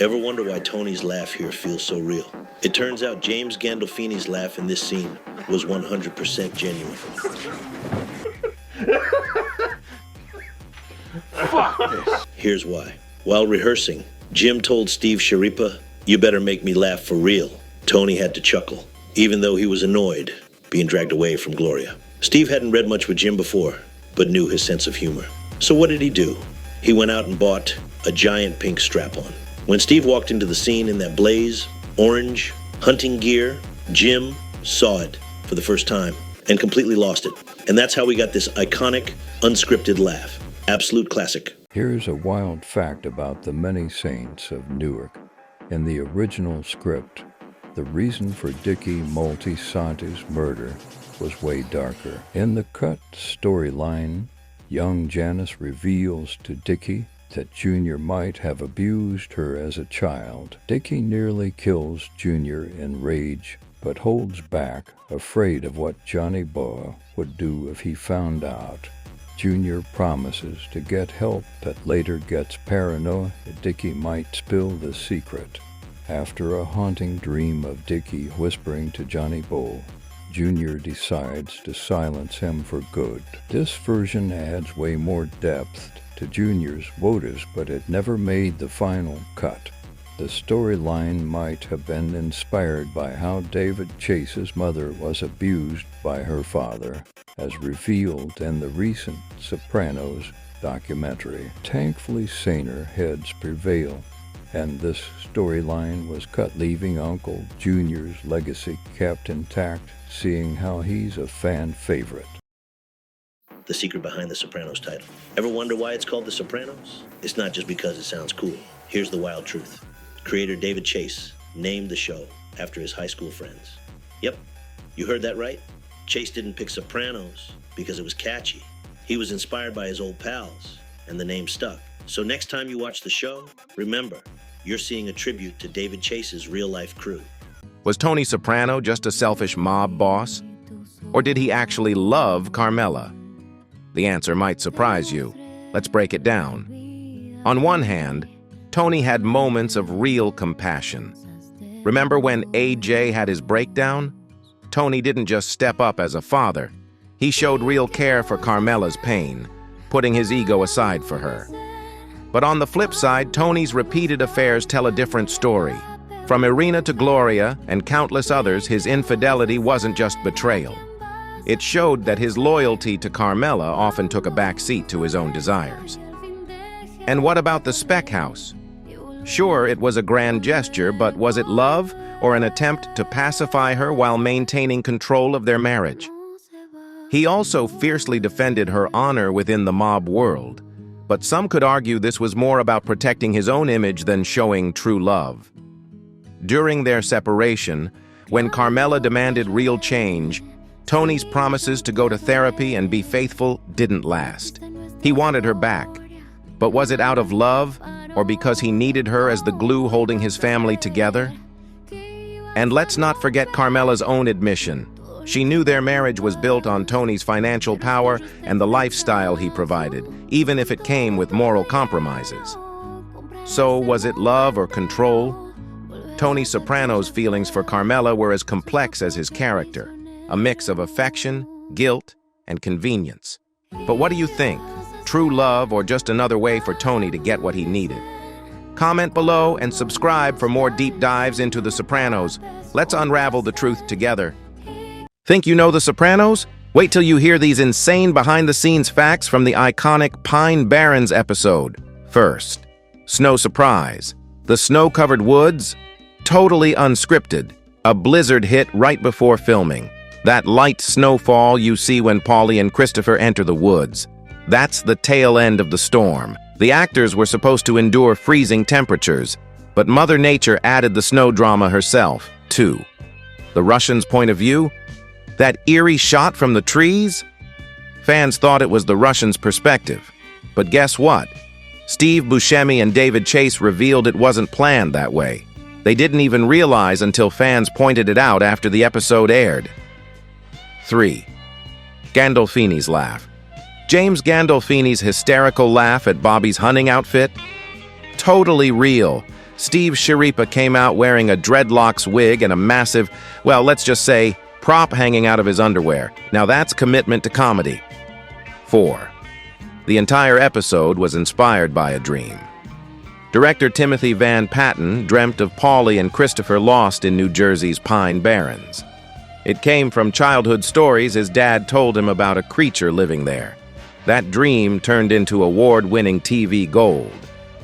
Ever wonder why Tony's laugh here feels so real? It turns out James Gandolfini's laugh in this scene was 100% genuine. Fuck this. Here's why. While rehearsing, Jim told Steve Sharipa, "You better make me laugh for real." Tony had to chuckle, even though he was annoyed being dragged away from Gloria. Steve hadn't read much with Jim before, but knew his sense of humor. So what did he do? He went out and bought a giant pink strap-on. When Steve walked into the scene in that blaze, orange, hunting gear, Jim saw it for the first time and completely lost it. And that's how we got this iconic, unscripted laugh. Absolute classic. Here's a wild fact about the Many Saints of Newark. In the original script, the reason for Dickie Moltisanti's murder was way darker. In the cut storyline, young Janice reveals to Dickie that Junior might have abused her as a child. Dickie nearly kills Junior in rage, but holds back, afraid of what Johnny Boa would do if he found out. Junior promises to get help, but later gets paranoid that Dickie might spill the secret. After a haunting dream of Dickie whispering to Johnny Boa, Junior decides to silence him for good. This version adds way more depth to Junior's motives, but it never made the final cut. The storyline might have been inspired by how David Chase's mother was abused by her father, as revealed in the recent Sopranos documentary. Thankfully, saner heads prevail, and this storyline was cut, leaving Uncle Junior's legacy kept intact, seeing how he's a fan favorite. The secret behind the Sopranos title. Ever wonder why it's called The Sopranos? It's not just because it sounds cool. Here's the wild truth. Creator David Chase named the show after his high school friends. Yep, you heard that right. Chase didn't pick Sopranos because it was catchy. He was inspired by his old pals, and the name stuck. So next time you watch the show, remember, you're seeing a tribute to David Chase's real-life crew. Was Tony Soprano just a selfish mob boss? Or did he actually love Carmela? The answer might surprise you. Let's break it down. On one hand, Tony had moments of real compassion. Remember when AJ had his breakdown? Tony didn't just step up as a father. He showed real care for Carmela's pain, putting his ego aside for her. But on the flip side, Tony's repeated affairs tell a different story. From Irina to Gloria and countless others, his infidelity wasn't just betrayal. It showed that his loyalty to Carmela often took a back seat to his own desires. And what about the spec house? Sure, it was a grand gesture, but was it love or an attempt to pacify her while maintaining control of their marriage? He also fiercely defended her honor within the mob world, but some could argue this was more about protecting his own image than showing true love. During their separation, when Carmela demanded real change, Tony's promises to go to therapy and be faithful didn't last. He wanted her back. But was it out of love, or because he needed her as the glue holding his family together? And let's not forget Carmela's own admission. She knew their marriage was built on Tony's financial power and the lifestyle he provided, even if it came with moral compromises. So was it love or control? Tony Soprano's feelings for Carmela were as complex as his character. A mix of affection, guilt, and convenience. But what do you think? True love or just another way for Tony to get what he needed? Comment below and subscribe for more deep dives into The Sopranos. Let's unravel the truth together. Think you know The Sopranos? Wait till you hear these insane behind-the-scenes facts from the iconic Pine Barrens episode. First, Snow Surprise. The snow-covered woods? Totally unscripted. A blizzard hit right before filming. That light snowfall you see when Paulie and Christopher enter the woods. That's the tail end of the storm. The actors were supposed to endure freezing temperatures, but Mother Nature added the snow drama herself, too. The Russians' point of view? That eerie shot from the trees? Fans thought it was the Russians' perspective. But guess what? Steve Buscemi and David Chase revealed it wasn't planned that way. They didn't even realize until fans pointed it out after the episode aired. 3. Gandolfini's laugh. James Gandolfini's hysterical laugh at Bobby's hunting outfit? Totally real. Steve Schirripa came out wearing a dreadlocks wig and a massive, well, let's just say, prop hanging out of his underwear. Now that's commitment to comedy. 4. The entire episode was inspired by a dream. Director Timothy Van Patten dreamt of Paulie and Christopher lost in New Jersey's Pine Barrens. It came from childhood stories his dad told him about a creature living there. That dream turned into award-winning TV gold.